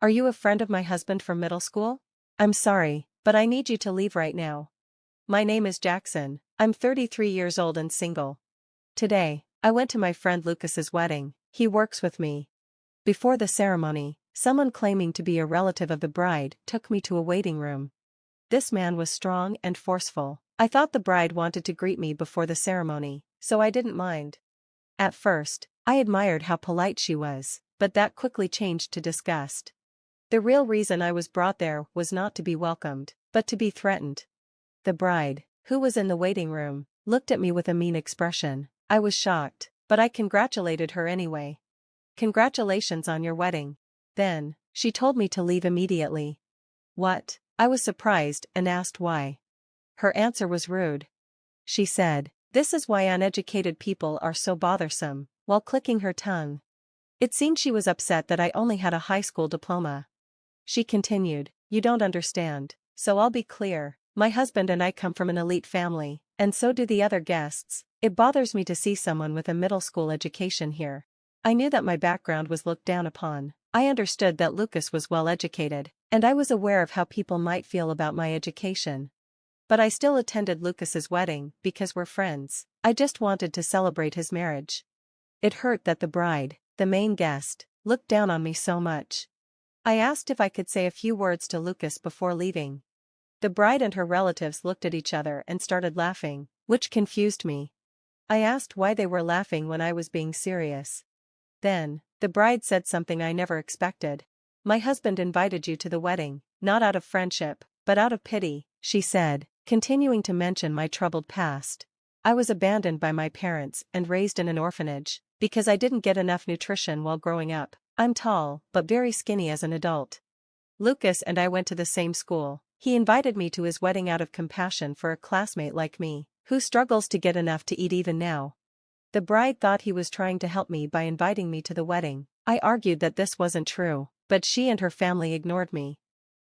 Are you a friend of my husband from middle school? I'm sorry, but I need you to leave right now. My name is Jackson, I'm 33 years old and single. Today, I went to my friend Lucas's wedding, he works with me. Before the ceremony, someone claiming to be a relative of the bride took me to a waiting room. This man was strong and forceful. I thought the bride wanted to greet me before the ceremony, so I didn't mind. At first, I admired how polite she was, but that quickly changed to disgust. The real reason I was brought there was not to be welcomed, but to be threatened. The bride, who was in the waiting room, looked at me with a mean expression. I was shocked, but I congratulated her anyway. Congratulations on your wedding. Then, she told me to leave immediately. What? I was surprised and asked why. Her answer was rude. She said, "This is why uneducated people are so bothersome," while clicking her tongue. It seemed she was upset that I only had a high school diploma. She continued, "You don't understand, so I'll be clear. My husband and I come from an elite family, and so do the other guests. It bothers me to see someone with a middle school education here." I knew that my background was looked down upon. I understood that Lucas was well educated, and I was aware of how people might feel about my education. But I still attended Lucas's wedding because we're friends. I just wanted to celebrate his marriage. It hurt that the bride, the main guest, looked down on me so much. I asked if I could say a few words to Lucas before leaving. The bride and her relatives looked at each other and started laughing, which confused me. I asked why they were laughing when I was being serious. Then, the bride said something I never expected. "My husband invited you to the wedding, not out of friendship, but out of pity," she said, continuing to mention my troubled past. I was abandoned by my parents and raised in an orphanage, because I didn't get enough nutrition while growing up. I'm tall, but very skinny as an adult. Lucas and I went to the same school. He invited me to his wedding out of compassion for a classmate like me, who struggles to get enough to eat even now. The bride thought he was trying to help me by inviting me to the wedding. I argued that this wasn't true, but she and her family ignored me.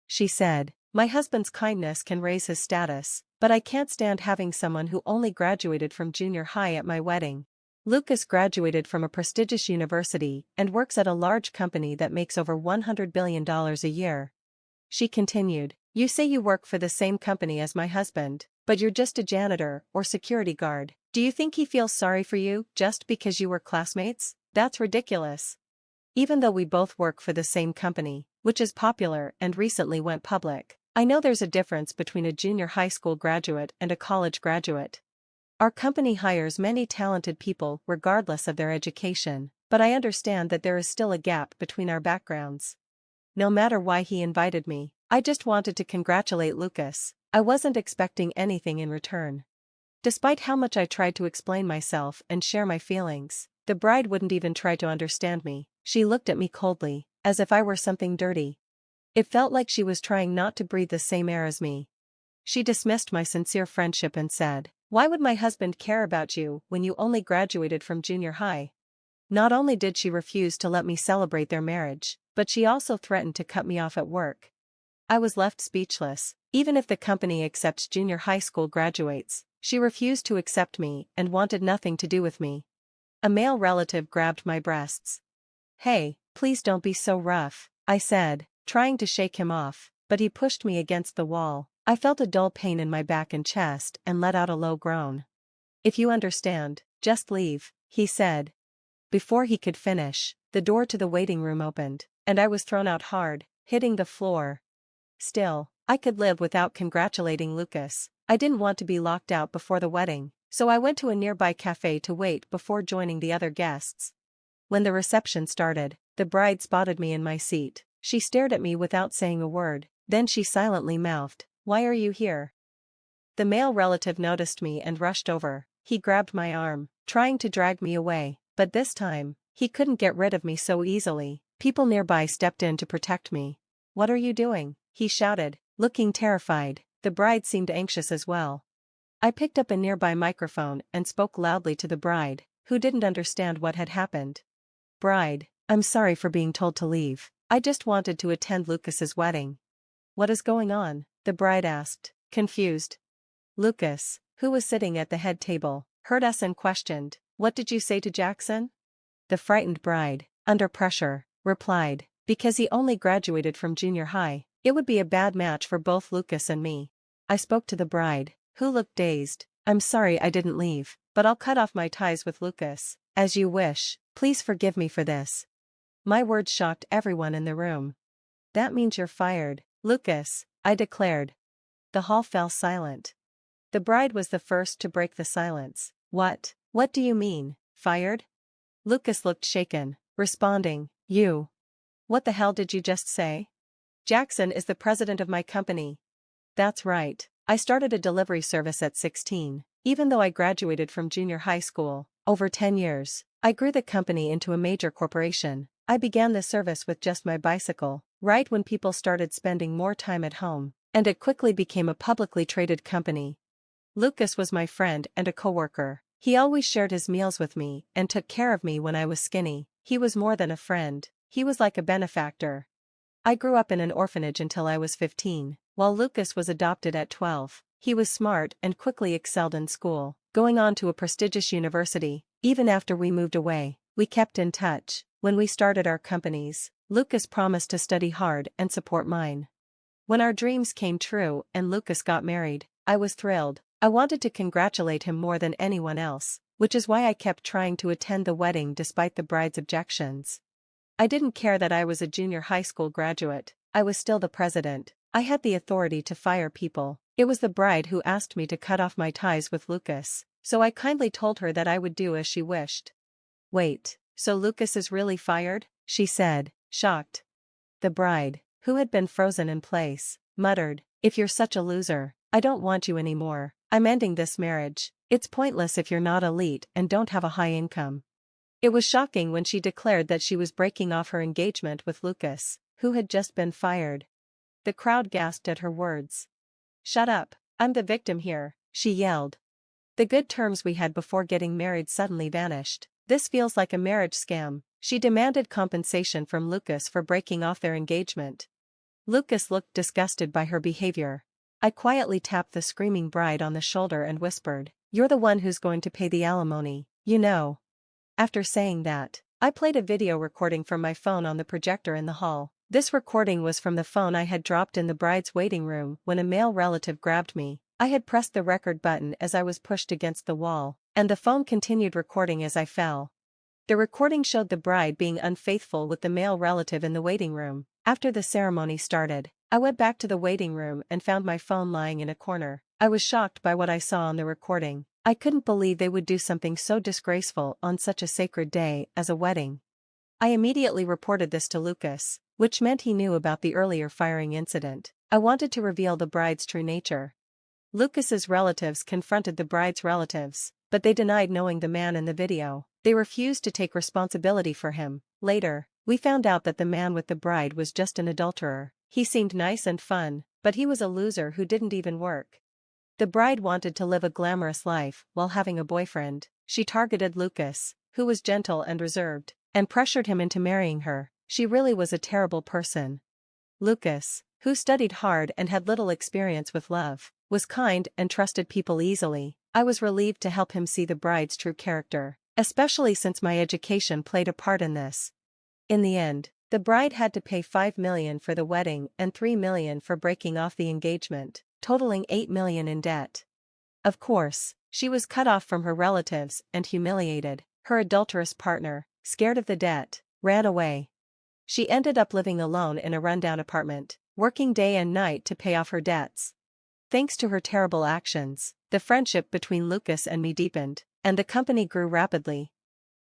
She said, "My husband's kindness can raise his status, but I can't stand having someone who only graduated from junior high at my wedding." Lucas graduated from a prestigious university and works at a large company that makes over $100 billion a year. She continued, "You say you work for the same company as my husband, but you're just a janitor or security guard. Do you think he feels sorry for you just because you were classmates? That's ridiculous." Even though we both work for the same company, which is popular and recently went public, I know there's a difference between a junior high school graduate and a college graduate. Our company hires many talented people regardless of their education, but I understand that there is still a gap between our backgrounds. No matter why he invited me, I just wanted to congratulate Lucas. I wasn't expecting anything in return. Despite how much I tried to explain myself and share my feelings, the bride wouldn't even try to understand me. She looked at me coldly, as if I were something dirty. It felt like she was trying not to breathe the same air as me. She dismissed my sincere friendship and said, "Why would my husband care about you when you only graduated from junior high?" Not only did she refuse to let me celebrate their marriage, but she also threatened to cut me off at work. I was left speechless. Even if the company accepts junior high school graduates, she refused to accept me and wanted nothing to do with me. A male relative grabbed my breasts. "Hey, please don't be so rough," I said, trying to shake him off, but he pushed me against the wall. I felt a dull pain in my back and chest and let out a low groan. "If you understand, just leave," he said. Before he could finish, the door to the waiting room opened, and I was thrown out hard, hitting the floor. Still, I could live without congratulating Lucas. I didn't want to be locked out before the wedding, so I went to a nearby cafe to wait before joining the other guests. When the reception started, the bride spotted me in my seat. She stared at me without saying a word, then she silently mouthed, "Why are you here?" The male relative noticed me and rushed over. He grabbed my arm, trying to drag me away, but this time, he couldn't get rid of me so easily. People nearby stepped in to protect me. "What are you doing?" he shouted, looking terrified. The bride seemed anxious as well. I picked up a nearby microphone and spoke loudly to the bride, who didn't understand what had happened. "Bride, I'm sorry for being told to leave. I just wanted to attend Lucas's wedding." "What is going on?" the bride asked, confused. Lucas, who was sitting at the head table, heard us and questioned, "What did you say to Jackson?" The frightened bride, under pressure, replied, Because he only graduated from junior high, it would be a bad match for both Lucas and me. I spoke to the bride, who looked dazed. I'm sorry I didn't leave, but I'll cut off my ties with Lucas. As you wish, please forgive me for this. My words shocked everyone in the room. That means you're fired, Lucas, I declared. The hall fell silent. The bride was the first to break the silence. What? What do you mean, fired? Lucas looked shaken, responding, You. What the hell did you just say? Jackson is the president of my company. That's right, I started a delivery service at 16, even though I graduated from junior high school. Over 10 years, I grew the company into a major corporation. I began the service with just my bicycle, right when people started spending more time at home, and it quickly became a publicly traded company. Lucas was my friend and a coworker. He always shared his meals with me and took care of me when I was skinny. He was more than a friend, he was like a benefactor. I grew up in an orphanage until I was 15, while Lucas was adopted at 12. He was smart and quickly excelled in school, going on to a prestigious university. Even after we moved away, we kept in touch. When we started our companies, Lucas promised to study hard and support mine. When our dreams came true and Lucas got married, I was thrilled. I wanted to congratulate him more than anyone else, which is why I kept trying to attend the wedding despite the bride's objections. I didn't care that I was a junior high school graduate, I was still the president. I had the authority to fire people. It was the bride who asked me to cut off my ties with Lucas, so I kindly told her that I would do as she wished. Wait, so Lucas is really fired? She said, shocked. The bride, who had been frozen in place, muttered, If you're such a loser, I don't want you anymore. I'm ending this marriage. It's pointless if you're not elite and don't have a high income. It was shocking when she declared that she was breaking off her engagement with Lucas, who had just been fired. The crowd gasped at her words. Shut up, I'm the victim here, she yelled. The good terms we had before getting married suddenly vanished. This feels like a marriage scam. She demanded compensation from Lucas for breaking off their engagement. Lucas looked disgusted by her behavior. I quietly tapped the screaming bride on the shoulder and whispered, You're the one who's going to pay the alimony, you know. After saying that, I played a video recording from my phone on the projector in the hall. This recording was from the phone I had dropped in the bride's waiting room when a male relative grabbed me. I had pressed the record button as I was pushed against the wall, and the phone continued recording as I fell. The recording showed the bride being unfaithful with the male relative in the waiting room. After the ceremony started, I went back to the waiting room and found my phone lying in a corner. I was shocked by what I saw on the recording. I couldn't believe they would do something so disgraceful on such a sacred day as a wedding. I immediately reported this to Lucas, which meant he knew about the earlier firing incident. I wanted to reveal the bride's true nature. Lucas's relatives confronted the bride's relatives, but they denied knowing the man in the video. They refused to take responsibility for him. Later, we found out that the man with the bride was just an adulterer. He seemed nice and fun, but he was a loser who didn't even work. The bride wanted to live a glamorous life while having a boyfriend. She targeted Lucas, who was gentle and reserved, and pressured him into marrying her. She really was a terrible person. Lucas, who studied hard and had little experience with love, was kind and trusted people easily. I was relieved to help him see the bride's true character, especially since my education played a part in this. In the end, the bride had to pay $5 million for the wedding and $3 million for breaking off the engagement, totaling $8 million in debt. Of course, she was cut off from her relatives and humiliated. Her adulterous partner, scared of the debt, ran away. She ended up living alone in a rundown apartment, working day and night to pay off her debts. Thanks to her terrible actions, the friendship between Lucas and me deepened, and the company grew rapidly.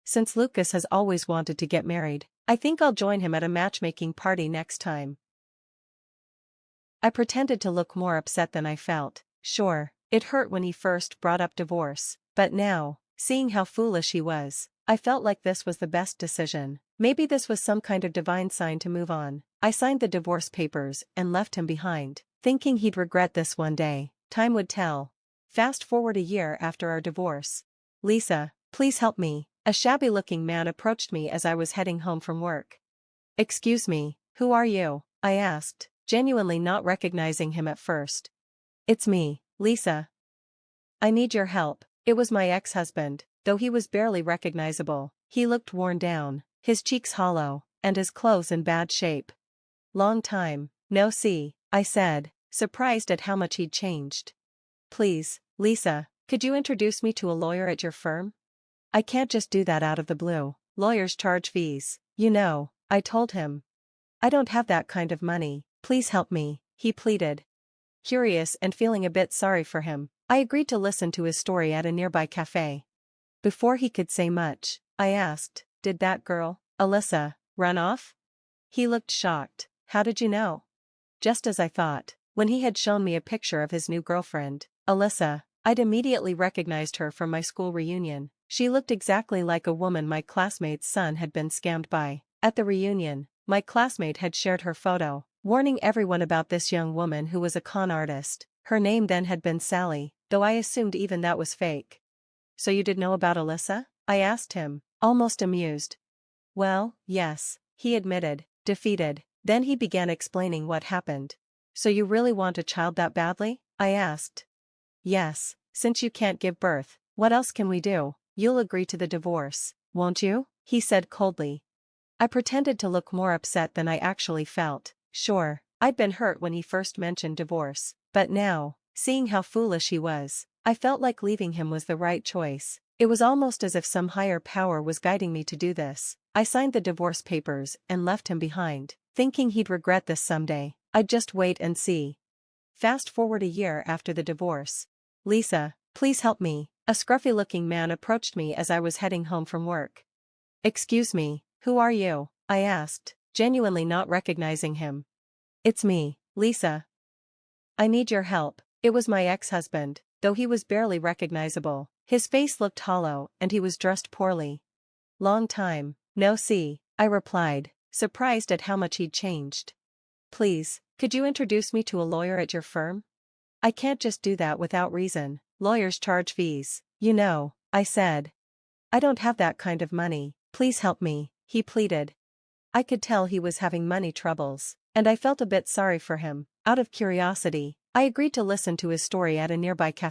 Since Lucas has always wanted to get married, I think I'll join him at a matchmaking party next time. I pretended to look more upset than I felt. Sure, it hurt when he first brought up divorce, but now, seeing how foolish he was, I felt like this was the best decision. Maybe this was some kind of divine sign to move on. I signed the divorce papers and left him behind, thinking he'd regret this one day. Time would tell. Fast forward a year after our divorce. Lisa, please help me. A shabby-looking man approached me as I was heading home from work. Excuse me, who are you? I asked, genuinely not recognizing him at first. It's me, Lisa. I need your help. It was my ex-husband, though he was barely recognizable. He looked worn down, his cheeks hollow, and his clothes in bad shape. Long time, no see, I said, surprised at how much he'd changed. Please, Lisa, could you introduce me to a lawyer at your firm? I can't just do that out of the blue. Lawyers charge fees, you know, I told him. I don't have that kind of money, please help me, he pleaded. Curious and feeling a bit sorry for him, I agreed to listen to his story at a nearby cafe. Before he could say much, I asked, did that girl, Alyssa, run off? He looked shocked. How did you know? Just as I thought, when he had shown me a picture of his new girlfriend, Alyssa, I'd immediately recognized her from my school reunion. She looked exactly like a woman my classmate's son had been scammed by. At the reunion, my classmate had shared her photo, warning everyone about this young woman who was a con artist. Her name then had been Sally, though I assumed even that was fake. So you did know about Alyssa? I asked him, almost amused. Well, yes, he admitted, defeated. Then he began explaining what happened. So you really want a child that badly? I asked. Yes, since you can't give birth, what else can we do? You'll agree to the divorce, won't you? He said coldly. I pretended to look more upset than I actually felt. Sure, I'd been hurt when he first mentioned divorce, but now, seeing how foolish he was, I felt like leaving him was the right choice. It was almost as if some higher power was guiding me to do this. I signed the divorce papers and left him behind, thinking he'd regret this someday. I'd just wait and see. Fast forward a year after the divorce. Lisa, please help me. A scruffy-looking man approached me as I was heading home from work. Excuse me, who are you? I asked, genuinely not recognizing him. It's me, Lisa. I need your help. It was my ex-husband, though he was barely recognizable. His face looked hollow and he was dressed poorly. Long time, no see, I replied, surprised at how much he'd changed. Please, could you introduce me to a lawyer at your firm? I can't just do that without reason. Lawyers charge fees, you know, I said. I don't have that kind of money, please help me, he pleaded. I could tell he was having money troubles, and I felt a bit sorry for him. Out of curiosity, I agreed to listen to his story at a nearby cafe.